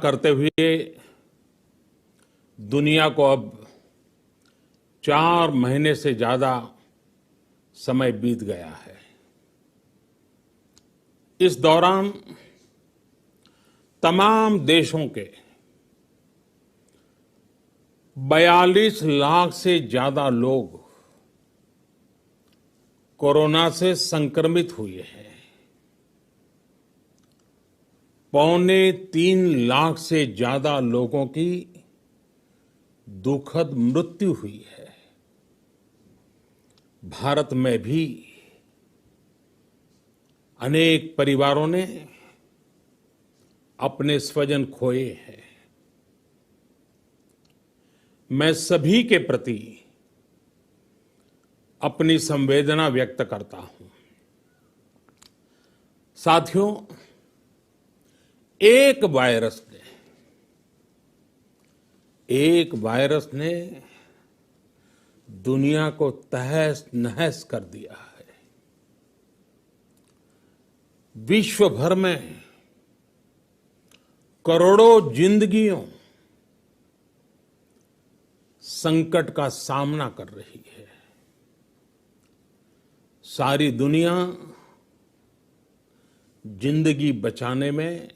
करते हुए दुनिया को अब 4 महीने से ज्यादा समय बीत गया है। इस दौरान तमाम देशों के 42 लाख से ज्यादा लोग कोरोना से संक्रमित हुए हैं। 2.25 लाख से ज्यादा लोगों की दुखद मृत्यु हुई है। भारत में भी अनेक परिवारों ने अपने स्वजन खोए हैं। मैं सभी के प्रति अपनी संवेदना व्यक्त करता हूं। साथियों, एक वायरस ने दुनिया को तहस नहस कर दिया है। विश्व भर में करोड़ों जिंदगियों संकट का सामना कर रही है। सारी दुनिया जिंदगी बचाने में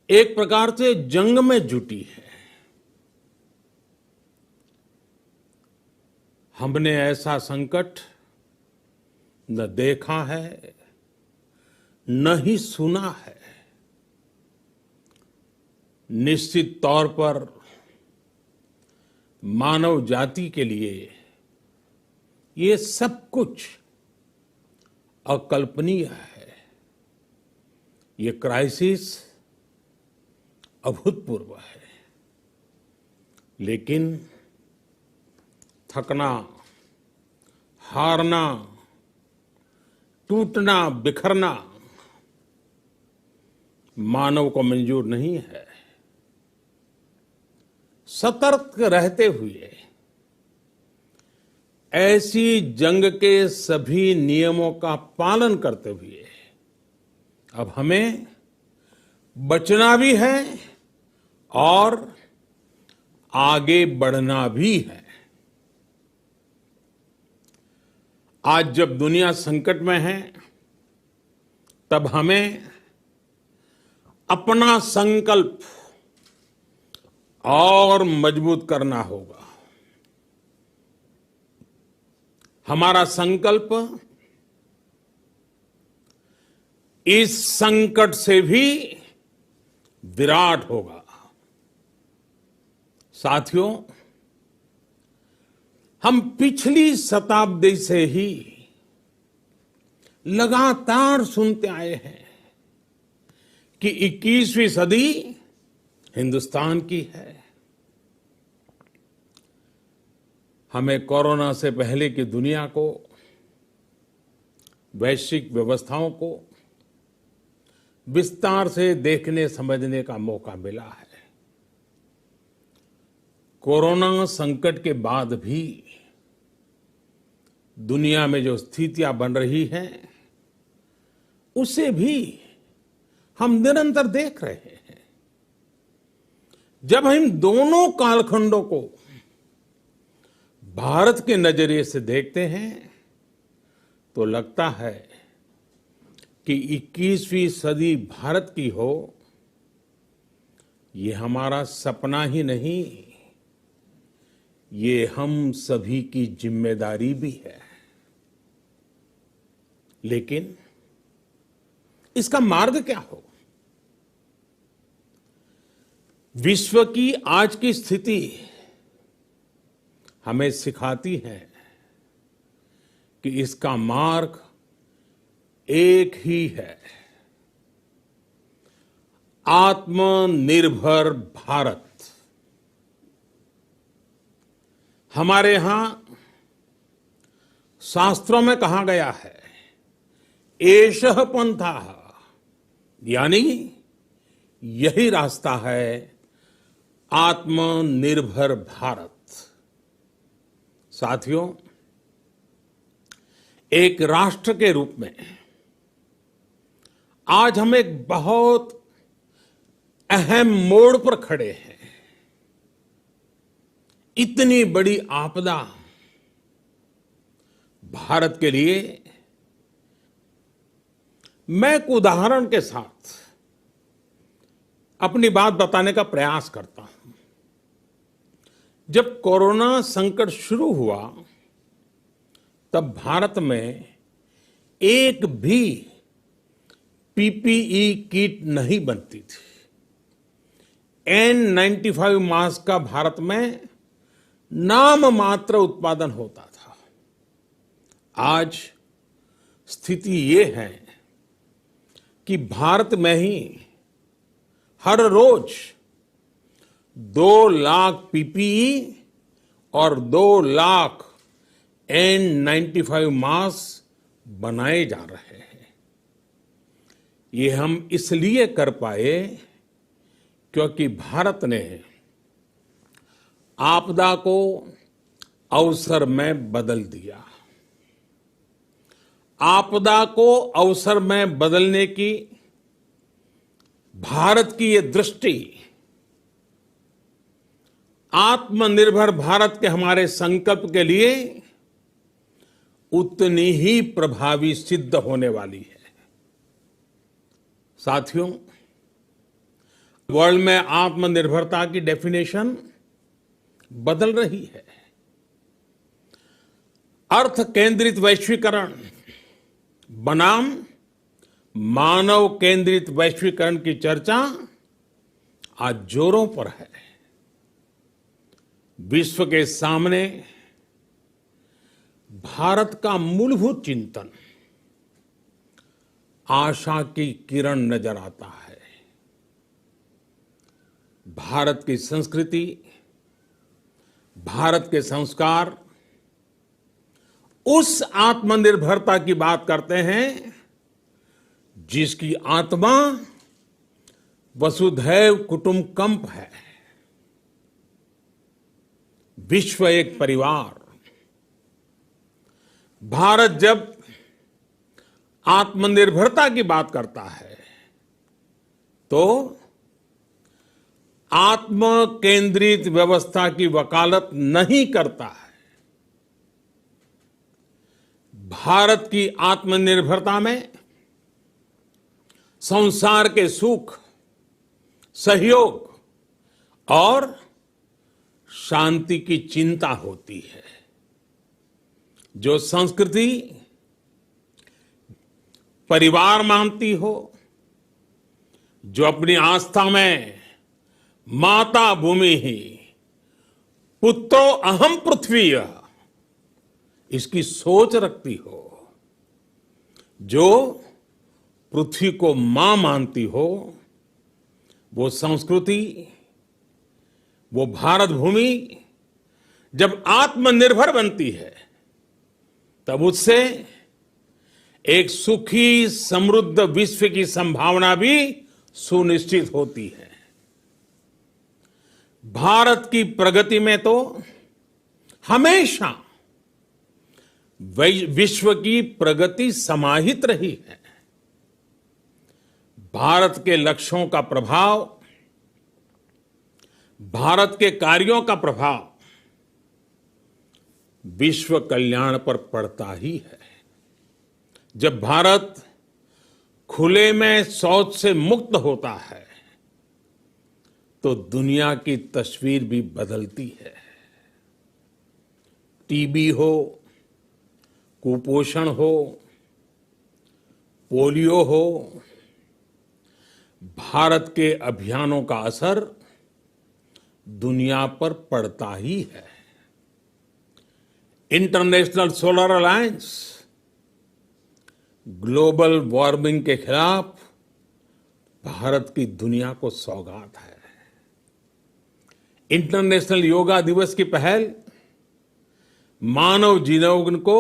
एक प्रकार से जंग में जुटी है। हमने ऐसा संकट न देखा है, न ही सुना है। निश्चित तौर पर मानव जाति के लिए ये सब कुछ अकल्पनीय है। ये क्राइसिस अभूतपूर्व है। लेकिन थकना, हारना, टूटना, बिखरना मानव को मंजूर नहीं है। सतर्क रहते हुए ऐसी जंग के सभी नियमों का पालन करते हुए अब हमें बचना भी है और आगे बढ़ना भी है। आज जब दुनिया संकट में है, तब हमें अपना संकल्प और मजबूत करना होगा। हमारा संकल्प इस संकट से भी विराट होगा। साथियों, हम पिछली शताब्दी से ही लगातार सुनते आए हैं कि 21वीं सदी हिंदुस्तान की है। हमें कोरोना से पहले की दुनिया को, वैश्विक व्यवस्थाओं को विस्तार से देखने समझने का मौका मिला है। कोरोना संकट के बाद भी दुनिया में जो स्थितियां बन रही हैं, उसे भी हम निरंतर देख रहे हैं। जब हम दोनों कालखंडों को भारत के नजरिए से देखते हैं, तो लगता है कि 21वीं सदी भारत की हो, ये हमारा सपना ही नहीं, ये हम सभी की जिम्मेदारी भी है। लेकिन इसका मार्ग क्या हो? विश्व की आज की स्थिति हमें सिखाती है कि इसका मार्ग एक ही है, आत्मनिर्भर भारत। हमारे यहां शास्त्रों में कहा गया है, एषः पंथः, यानी यही रास्ता है आत्मनिर्भर भारत। साथियों, एक राष्ट्र के रूप में आज हम एक बहुत अहम मोड़ पर खड़े हैं। इतनी बड़ी आपदा भारत के लिए, मैं एक उदाहरण के साथ अपनी बात बताने का प्रयास करता हूं। जब कोरोना संकट शुरू हुआ, तब भारत में एक भी पीपीई किट नहीं बनती थी। N95 मास्क का भारत में नाम मात्र उत्पादन होता था। आज स्थिति ये है कि भारत में ही हर रोज 2 लाख पीपीई और 2 लाख N95 मास्क बनाए जा रहे हैं। ये हम इसलिए कर पाए क्योंकि भारत ने आपदा को अवसर में बदल दिया। आपदा को अवसर में बदलने की भारत की ये दृष्टि आत्मनिर्भर भारत के हमारे संकल्प के लिए उतनी ही प्रभावी सिद्ध होने वाली है। साथियों, वर्ल्ड में आत्मनिर्भरता की डेफिनेशन बदल रही है। अर्थ केंद्रित वैश्वीकरण बनाम मानव केंद्रित वैश्वीकरण की चर्चा आज जोरों पर है। विश्व के सामने भारत का मूलभूत चिंतन आशा की किरण नजर आता है। भारत की संस्कृति, भारत के संस्कार उस आत्मनिर्भरता की बात करते हैं जिसकी आत्मा वसुधैव कुटुंबकम है। विश्व एक परिवार। भारत जब आत्मनिर्भरता की बात करता है तो आत्म केंद्रित व्यवस्था की वकालत नहीं करता है। भारत की आत्मनिर्भरता में संसार के सुख, सहयोग और शांति की चिंता होती है। जो संस्कृति परिवार मानती हो, जो अपनी आस्था में माता भूमि ही पुत्रो अहम पृथ्वी इसकी सोच रखती हो, जो पृथ्वी को मां मानती हो, वो संस्कृति, वो भारत भूमि जब आत्मनिर्भर बनती है तब उससे एक सुखी समृद्ध विश्व की संभावना भी सुनिश्चित होती है। भारत की प्रगति में तो हमेशा विश्व की प्रगति समाहित रही है। भारत के लक्ष्यों का प्रभाव, भारत के कार्यों का प्रभाव विश्व कल्याण पर पड़ता ही है। जब भारत खुले में शौच से मुक्त होता है तो दुनिया की तस्वीर भी बदलती है। टीबी हो, कुपोषण हो, पोलियो हो, भारत के अभियानों का असर दुनिया पर पड़ता ही है। International solar alliance global warming के खिलाफ भारत की दुनिया को सौगात है। इंटरनेशनल योगा दिवस की पहल मानव जीवन को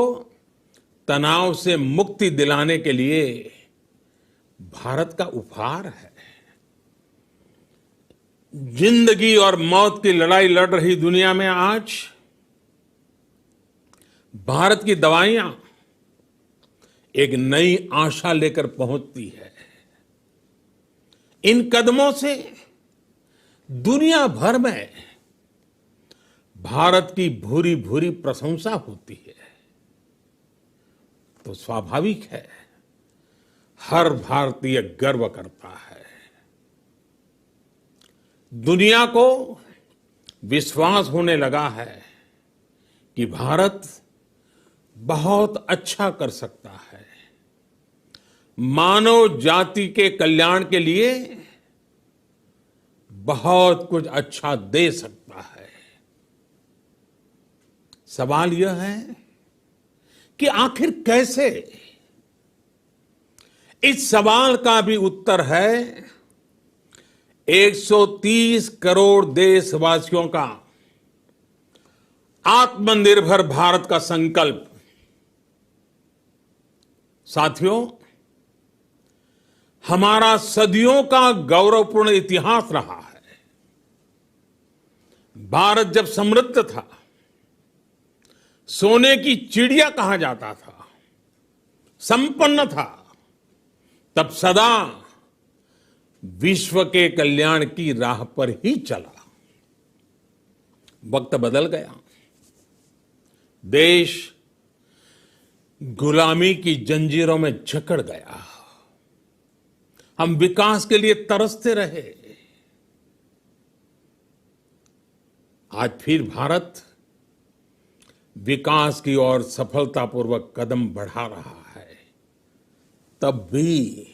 तनाव से मुक्ति दिलाने के लिए भारत का उपहार है। जिंदगी और मौत की लड़ाई लड़ रही दुनिया में आज भारत की दवाइयां एक नई आशा लेकर पहुंचती है। इन कदमों से दुनिया भर में भारत की भूरी भूरी प्रशंसा होती है। तो स्वाभाविक है, हर भारतीय गर्व करता है। दुनिया को विश्वास होने लगा है कि भारत बहुत अच्छा कर सकता है, मानव जाति के कल्याण के लिए बहुत कुछ अच्छा दे सकता है। सवाल यह है कि आखिर कैसे? इस सवाल का भी उत्तर है 130 करोड़ देशवासियों का आत्मनिर्भर भारत का संकल्प। साथियों, हमारा सदियों का गौरवपूर्ण इतिहास रहा है। भारत जब समृद्ध था, सोने की चिड़िया कहा जाता था, संपन्न था, तब सदा विश्व के कल्याण की राह पर ही चला। वक्त बदल गया, देश गुलामी की जंजीरों में जकड़ गया। हम विकास के लिए तरसते रहे। आज फिर भारत विकास की ओर सफलतापूर्वक कदम बढ़ा रहा है। तब भी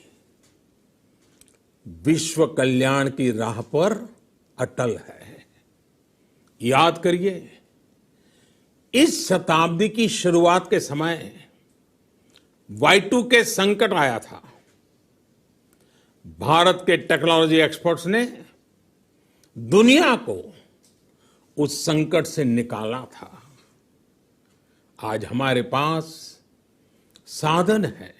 विश्व कल्याण की राह पर अटल है। याद करिए, इस शताब्दी की शुरुआत के समय Y2K संकट आया था। भारत के टेक्नोलॉजी एक्सपर्ट्स ने दुनिया को उस संकट से निकाला था। आज हमारे पास साधन है,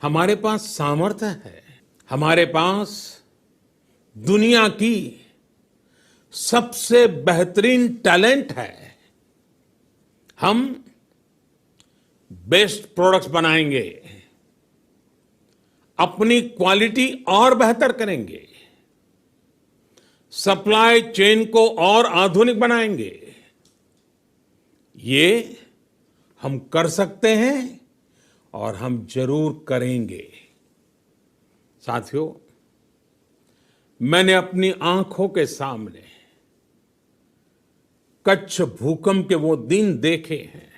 हमारे पास सामर्थ्य है, हमारे पास दुनिया की सबसे बेहतरीन टैलेंट है। हम बेस्ट प्रोडक्ट्स बनाएंगे, अपनी क्वालिटी और बेहतर करेंगे, सप्लाई चेन को और आधुनिक बनाएंगे। ये हम कर सकते हैं और हम जरूर करेंगे। साथियों, मैंने अपनी आंखों के सामने कच्छ भूकंप के वो दिन देखे हैं।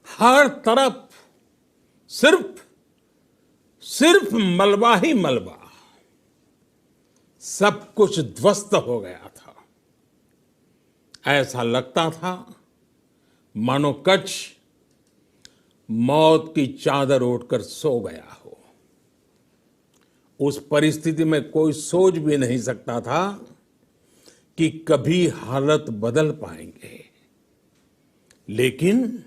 हर तरफ सिर्फ मलबा ही मलबा, सब कुछ ध्वस्त हो गया था। ऐसा लगता था मानो कच्छ मौत की चादर ओढ़कर सो गया हो। उस परिस्थिति में कोई सोच भी नहीं सकता था कि कभी हालत बदल पाएंगे। लेकिन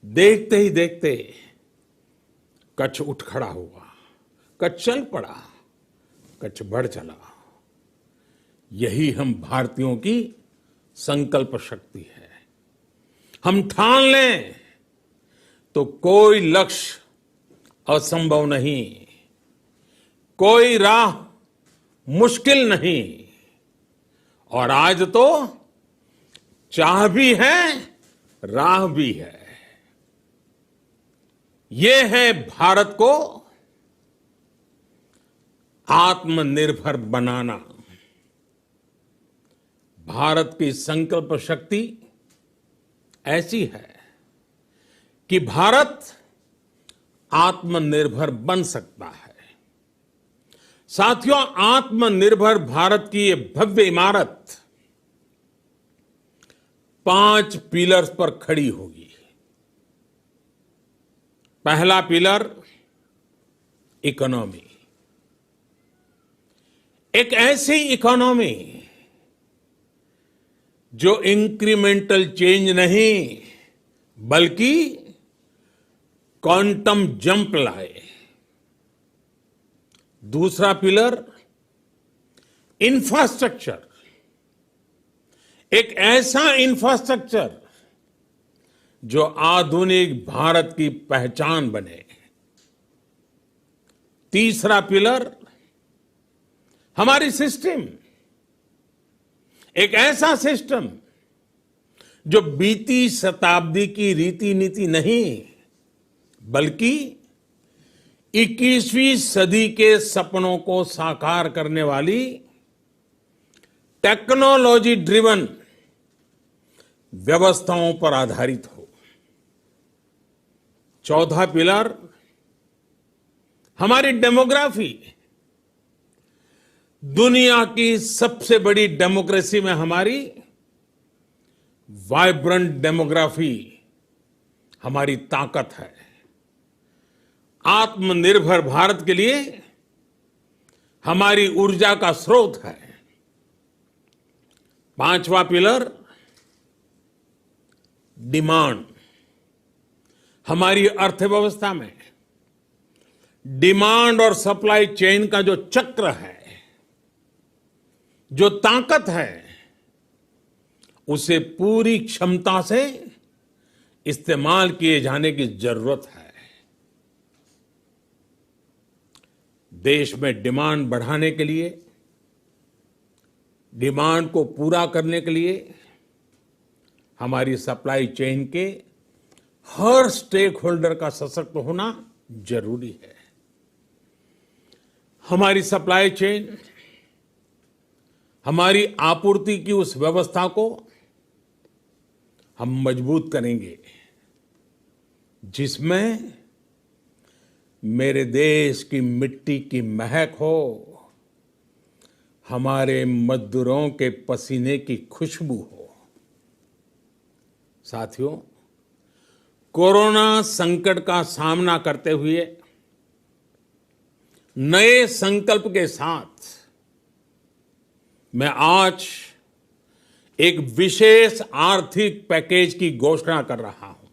देखते ही देखते कच्छ उठ खड़ा हुआ, कच्छ चल पड़ा, कच्छ बढ़ चला। यही हम भारतीयों की संकल्प शक्ति है। हम ठान लें तो कोई लक्ष्य असंभव नहीं, कोई राह मुश्किल नहीं। और आज तो चाह भी है, राह भी है। ये है भारत को आत्मनिर्भर बनाना। भारत की संकल्प शक्ति ऐसी है कि भारत आत्मनिर्भर बन सकता है। साथियों, आत्मनिर्भर भारत की ये भव्य इमारत 5 पिलर्स पर खड़ी होगी। पहला पिलर इकोनॉमी। एक ऐसी इकोनॉमी जो इंक्रीमेंटल चेंज नहीं बल्कि क्वांटम जंप लाए। दूसरा पिलर इंफ्रास्ट्रक्चर। एक ऐसा इंफ्रास्ट्रक्चर जो आधुनिक भारत की पहचान बने। तीसरा पिलर हमारी सिस्टम, एक ऐसा सिस्टम जो बीती शताब्दी की रीति नीति नहीं बल्कि 21वीं सदी के सपनों को साकार करने वाली टेक्नोलॉजी ड्रिवन व्यवस्थाओं पर आधारित हो। चौथा पिलर हमारी डेमोग्राफी, दुनिया की सबसे बड़ी डेमोक्रेसी में हमारी वाइब्रेंट डेमोग्राफी हमारी ताकत है। आत्मनिर्भर भारत के लिए हमारी ऊर्जा का स्रोत है। पांचवा पिलर डिमांड, हमारी अर्थव्यवस्था में डिमांड और सप्लाई चेन का जो चक्र है, जो ताकत है, उसे पूरी क्षमता से इस्तेमाल किए जाने की जरूरत है। देश में डिमांड बढ़ाने के लिए, डिमांड को पूरा करने के लिए हमारी सप्लाई चेन के हर स्टेक होल्डर का सशक्त होना जरूरी है। हमारी सप्लाई चेन, हमारी आपूर्ति की उस व्यवस्था को हम मजबूत करेंगे जिसमें मेरे देश की मिट्टी की महक हो, हमारे मजदूरों के पसीने की खुशबू हो। साथियों, कोरोना संकट का सामना करते हुए नए संकल्प के साथ मैं आज एक विशेष आर्थिक पैकेज की घोषणा कर रहा हूं।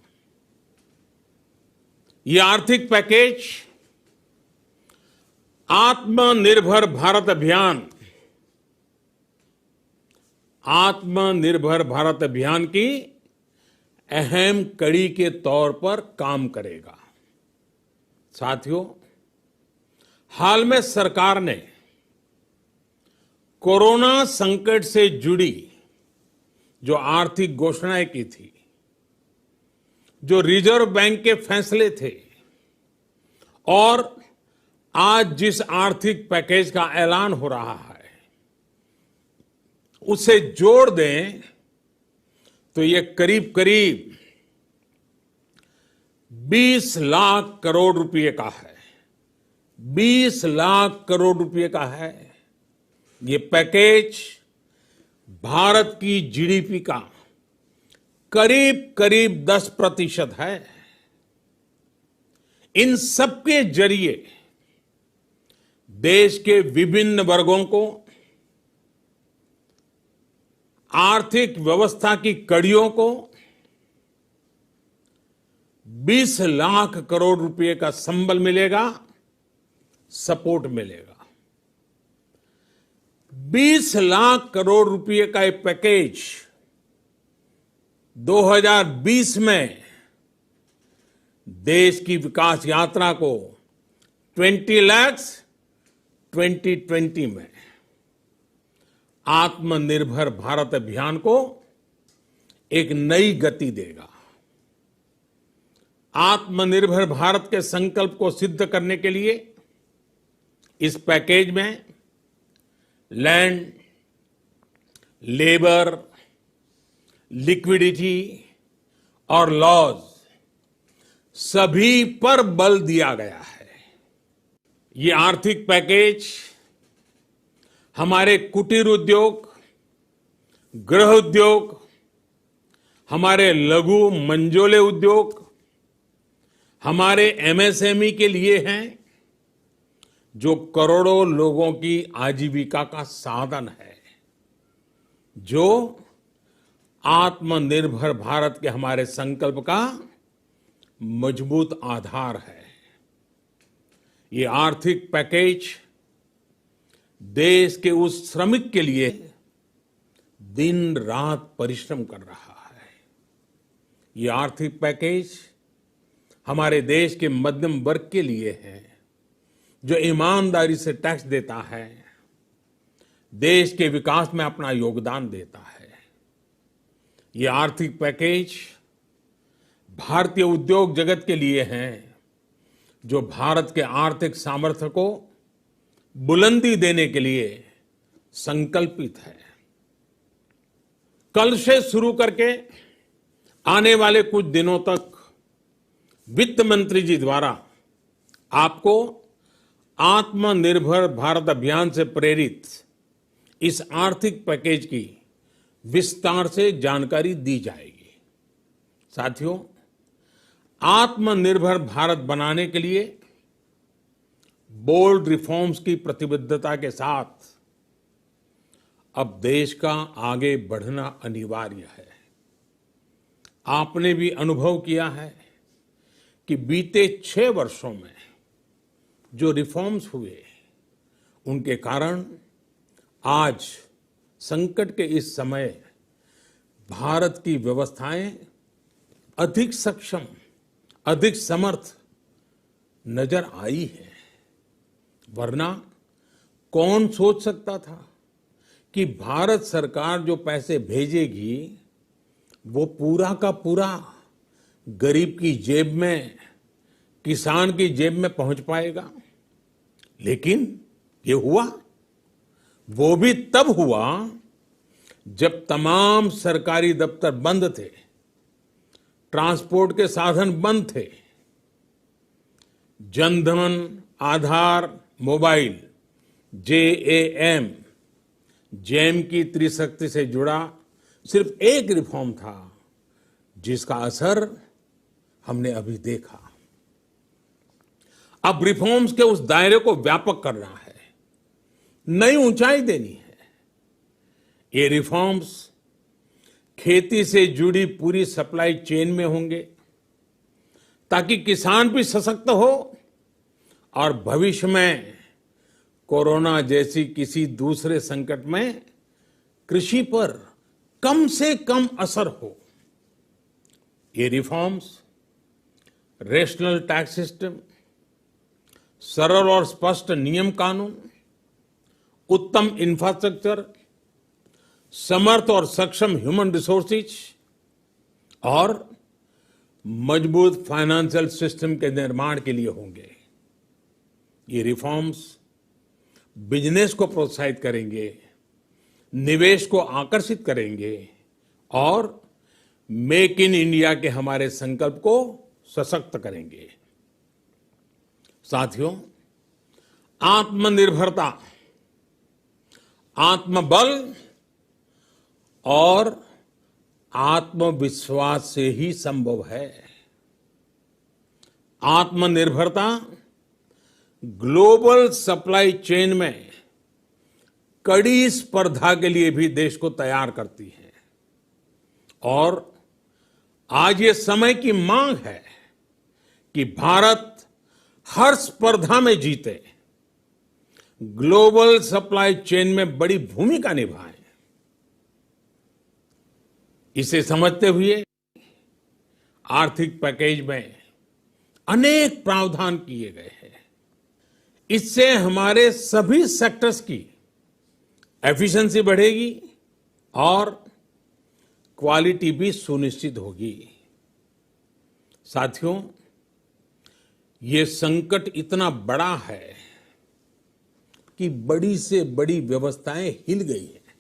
यह आर्थिक पैकेज आत्मनिर्भर भारत अभियान, आत्मनिर्भर भारत अभियान की अहम कड़ी के तौर पर काम करेगा। साथियों, हाल में सरकार ने कोरोना संकट से जुड़ी जो आर्थिक घोषणाएं की थी, जो रिजर्व बैंक के फैसले थे और आज जिस आर्थिक पैकेज का ऐलान हो रहा है, उसे जोड़ दें तो ये करीब करीब 20 लाख करोड़ रुपए का है। 20 लाख करोड़ रुपए का है। ये पैकेज भारत की जीडीपी का करीब करीब 10% है। इन सबके जरिए देश के विभिन्न वर्गों को आर्थिक व्यवस्था की कड़ियों को 20 लाख करोड़ रुपए का संबल मिलेगा, सपोर्ट मिलेगा। 20 लाख करोड़ रुपए का ये पैकेज 2020 में देश की विकास यात्रा को 20 लाख 2020 में आत्मनिर्भर भारत अभियान को एक नई गति देगा। आत्मनिर्भर भारत के संकल्प को सिद्ध करने के लिए इस पैकेज में लैंड, लेबर, लिक्विडिटी और लॉज सभी पर बल दिया गया है। ये आर्थिक पैकेज हमारे कुटीर उद्योग, गृह उद्योग, हमारे लघु मंझोले उद्योग, हमारे एमएसएमई के लिए हैं, जो करोड़ों लोगों की आजीविका का साधन है, जो आत्मनिर्भर भारत के हमारे संकल्प का मजबूत आधार है। ये आर्थिक पैकेज देश के उस श्रमिक के लिए दिन रात परिश्रम कर रहा है। ये आर्थिक पैकेज हमारे देश के मध्यम वर्ग के लिए है, जो ईमानदारी से टैक्स देता है, देश के विकास में अपना योगदान देता है। ये आर्थिक पैकेज भारतीय उद्योग जगत के लिए हैं, जो भारत के आर्थिक सामर्थ्य को बुलंदी देने के लिए संकल्पित है। कल से शुरू करके आने वाले कुछ दिनों तक वित्त मंत्री जी द्वारा आपको आत्मनिर्भर भारत अभियान से प्रेरित इस आर्थिक पैकेज की विस्तार से जानकारी दी जाएगी। साथियों, आत्मनिर्भर भारत बनाने के लिए बोल्ड रिफॉर्म्स की प्रतिबद्धता के साथ अब देश का आगे बढ़ना अनिवार्य है। आपने भी अनुभव किया है कि बीते 6 वर्षों में जो रिफॉर्म्स हुए, उनके कारण आज संकट के इस समय भारत की व्यवस्थाएं अधिक सक्षम, अधिक समर्थ नजर आई है। वरना कौन सोच सकता था कि भारत सरकार जो पैसे भेजेगी वो पूरा का पूरा गरीब की जेब में, किसान की जेब में पहुंच पाएगा। लेकिन ये हुआ। वो भी तब हुआ जब तमाम सरकारी दफ्तर बंद थे, ट्रांसपोर्ट के साधन बंद थे। जनधन, आधार, मोबाइल, जेएएम, जैम की त्रिशक्ति से जुड़ा सिर्फ एक रिफॉर्म था जिसका असर हमने अभी देखा। अब रिफॉर्म्स के उस दायरे को व्यापक करना है, नई ऊंचाई देनी है। ये रिफॉर्म्स खेती से जुड़ी पूरी सप्लाई चेन में होंगे ताकि किसान भी सशक्त हो और भविष्य में कोरोना जैसी किसी दूसरे संकट में कृषि पर कम से कम असर हो। ये रिफॉर्म्स रेशनल टैक्स सिस्टम, सरल और स्पष्ट नियम कानून, उत्तम इंफ्रास्ट्रक्चर, समर्थ और सक्षम ह्यूमन रिसोर्सेज और मजबूत फाइनेंशियल सिस्टम के निर्माण के लिए होंगे। ये रिफॉर्म्स बिजनेस को प्रोत्साहित करेंगे, निवेश को आकर्षित करेंगे और मेक इन इंडिया के हमारे संकल्प को सशक्त करेंगे। साथियों, आत्मनिर्भरता, आत्मबल और आत्मविश्वास से ही संभव है। आत्मनिर्भरता ग्लोबल सप्लाई चेन में कड़ी स्पर्धा के लिए भी देश को तैयार करती है और आज ये समय की मांग है कि भारत हर स्पर्धा में जीते, ग्लोबल सप्लाई चेन में बड़ी भूमिका निभाए। इसे समझते हुए आर्थिक पैकेज में अनेक प्रावधान किए गए हैं। इससे हमारे सभी सेक्टर्स की एफिशिएंसी बढ़ेगी और क्वालिटी भी सुनिश्चित होगी। साथियों, ये संकट इतना बड़ा है कि बड़ी से बड़ी व्यवस्थाएं हिल गई हैं।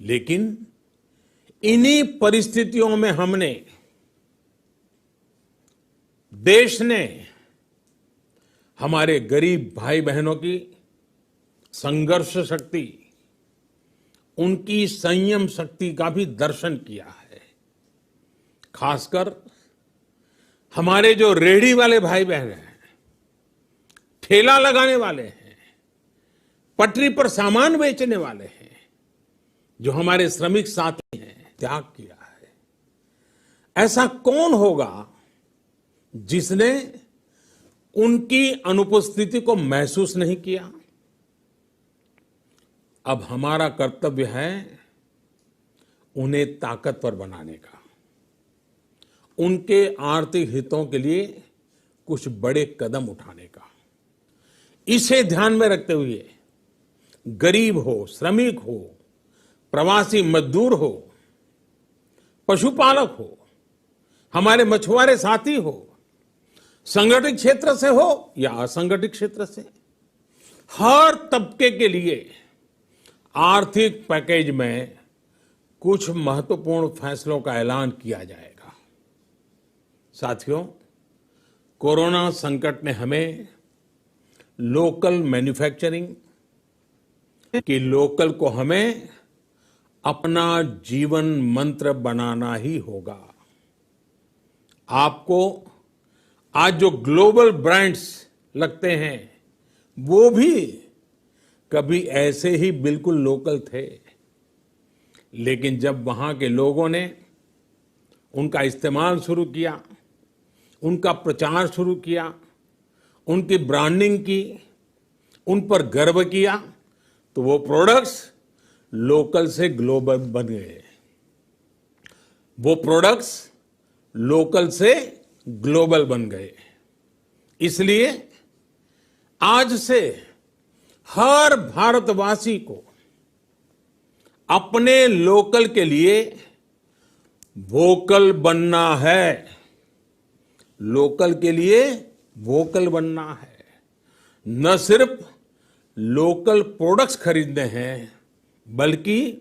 लेकिन इन्हीं परिस्थितियों में देश ने हमारे गरीब भाई बहनों की संघर्ष शक्ति, उनकी संयम शक्ति का भी दर्शन किया है। खासकर हमारे जो रेहड़ी वाले भाई बहन हैं, ठेला लगाने वाले हैं, पटरी पर सामान बेचने वाले हैं, जो हमारे श्रमिक साथी हैं, त्याग किया है। ऐसा कौन होगा जिसने उनकी अनुपस्थिति को महसूस नहीं किया? अब हमारा कर्तव्य है उन्हें ताकतवर बनाने का, उनके आर्थिक हितों के लिए कुछ बड़े कदम उठाने का। इसे ध्यान में रखते हुए गरीब हो, श्रमिक हो, प्रवासी मजदूर हो, पशुपालक हो, हमारे मछुआरे साथी हो, संगठित क्षेत्र से हो या असंगठित क्षेत्र से, हर तबके के लिए आर्थिक पैकेज में कुछ महत्वपूर्ण फैसलों का ऐलान किया जाएगा। साथियों, कोरोना संकट ने हमें लोकल मैन्युफैक्चरिंग कि लोकल को हमें अपना जीवन मंत्र बनाना ही होगा। आपको आज जो ग्लोबल ब्रांड्स लगते हैं वो भी कभी ऐसे ही बिल्कुल लोकल थे, लेकिन जब वहां के लोगों ने उनका इस्तेमाल शुरू किया, उनका प्रचार शुरू किया, उनकी ब्रांडिंग की, उन पर गर्व किया, तो वो प्रोडक्ट्स लोकल से ग्लोबल बन गए। वो प्रोडक्ट्स लोकल से ग्लोबल बन गए। इसलिए आज से हर भारतवासी को अपने लोकल के लिए वोकल बनना है। लोकल के लिए वोकल बनना है। न सिर्फ लोकल प्रोडक्ट्स खरीदने हैं, बल्कि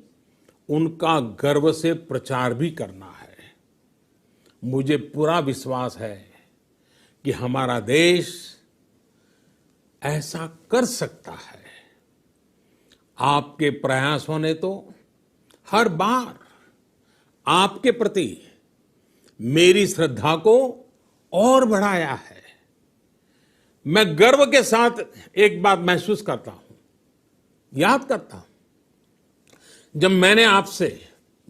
उनका गर्व से प्रचार भी करना है। मुझे पूरा विश्वास है कि हमारा देश ऐसा कर सकता है। आपके प्रयासों ने तो हर बार आपके प्रति मेरी श्रद्धा को और बढ़ाया है। मैं गर्व के साथ एक बात महसूस करता हूं, याद करता हूं, जब मैंने आपसे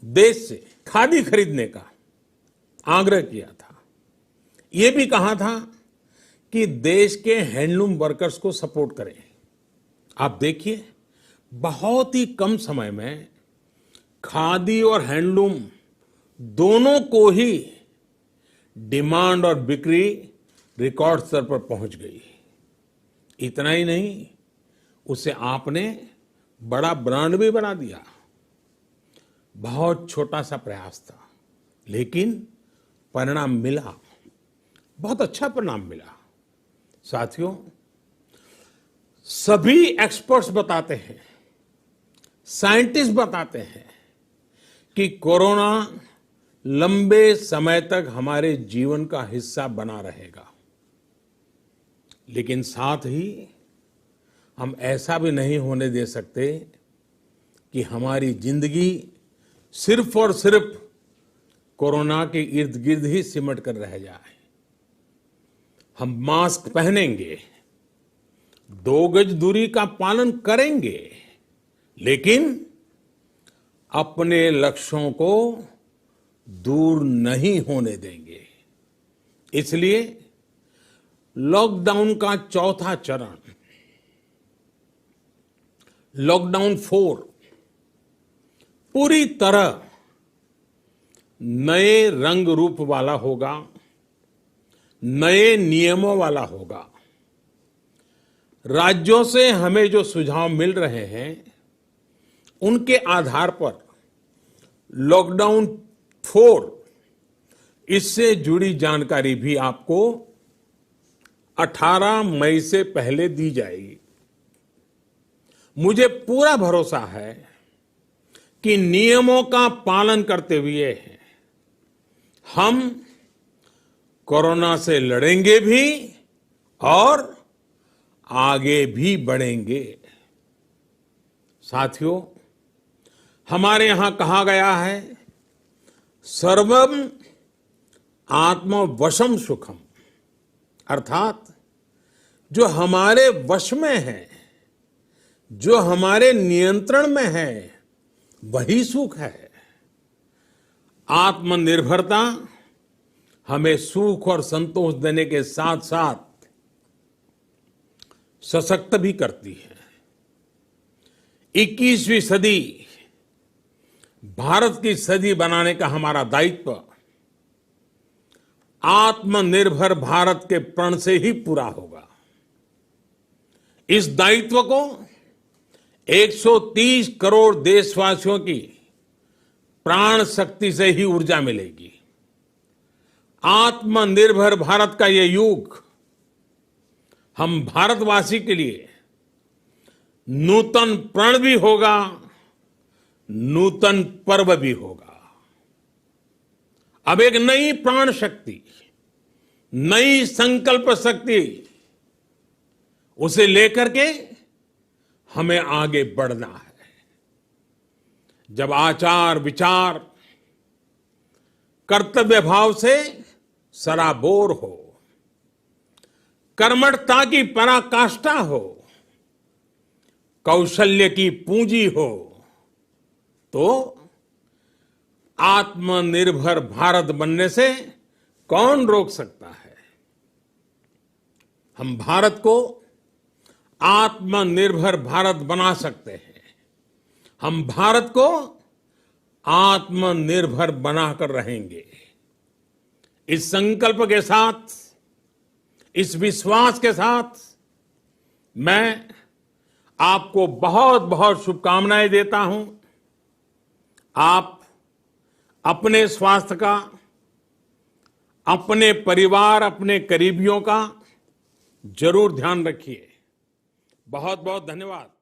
देश से खादी खरीदने का आग्रह किया था, यह भी कहा था कि देश के हैंडलूम वर्कर्स को सपोर्ट करें। आप देखिए, बहुत ही कम समय में खादी और हैंडलूम दोनों को ही डिमांड और बिक्री रिकॉर्ड स्तर पर पहुंच गई। इतना ही नहीं, उसे आपने बड़ा ब्रांड भी बना दिया। बहुत छोटा सा प्रयास था, लेकिन परिणाम मिला, बहुत अच्छा परिणाम मिला। साथियों, सभी एक्सपर्ट्स बताते हैं, साइंटिस्ट बताते हैं कि कोरोना लंबे समय तक हमारे जीवन का हिस्सा बना रहेगा। लेकिन साथ ही हम ऐसा भी नहीं होने दे सकते कि हमारी जिंदगी सिर्फ और सिर्फ कोरोना के इर्द गिर्द ही सिमट कर रह जाए। हम मास्क पहनेंगे, 2 गज दूरी का पालन करेंगे, लेकिन अपने लक्ष्यों को दूर नहीं होने देंगे। इसलिए लॉकडाउन का चौथा चरण, लॉकडाउन 4, पूरी तरह नए रंग रूप वाला होगा, नए नियमों वाला होगा। राज्यों से हमें जो सुझाव मिल रहे हैं, उनके आधार पर लॉकडाउन 4, इससे जुड़ी जानकारी भी आपको 18 मई से पहले दी जाएगी। मुझे पूरा भरोसा है कि नियमों का पालन करते हुए हम कोरोना से लड़ेंगे भी और आगे भी बढ़ेंगे। साथियों, हमारे यहां कहा गया है, सर्वम आत्मवशम सुखम, अर्थात जो हमारे वश में है, जो हमारे नियंत्रण में है, वही सुख है। आत्मनिर्भरता हमें सुख और संतोष देने के साथ साथ सशक्त भी करती है। 21वीं सदी भारत की सदी बनाने का हमारा दायित्व आत्मनिर्भर भारत के प्रण से ही पूरा होगा। इस दायित्व को 130 करोड़ देशवासियों की प्राण शक्ति से ही ऊर्जा मिलेगी। आत्मनिर्भर भारत का ये युग हम भारतवासी के लिए नूतन प्रण भी होगा, नूतन पर्व भी होगा। अब एक नई प्राण शक्ति, नई संकल्प शक्ति, उसे लेकर के हमें आगे बढ़ना है। जब आचार विचार कर्तव्य भाव से सराबोर हो, कर्मठता की पराकाष्ठा हो, कौशल्य की पूंजी हो, तो आत्मनिर्भर भारत बनने से कौन रोक सकता है। हम भारत को आत्मनिर्भर भारत बना सकते हैं। हम भारत को आत्मनिर्भर बनाकर रहेंगे। इस संकल्प के साथ, इस विश्वास के साथ मैं आपको बहुत बहुत शुभकामनाएं देता हूं। आप अपने स्वास्थ्य का, अपने परिवार, अपने करीबियों का जरूर ध्यान रखिए। बहुत बहुत धन्यवाद।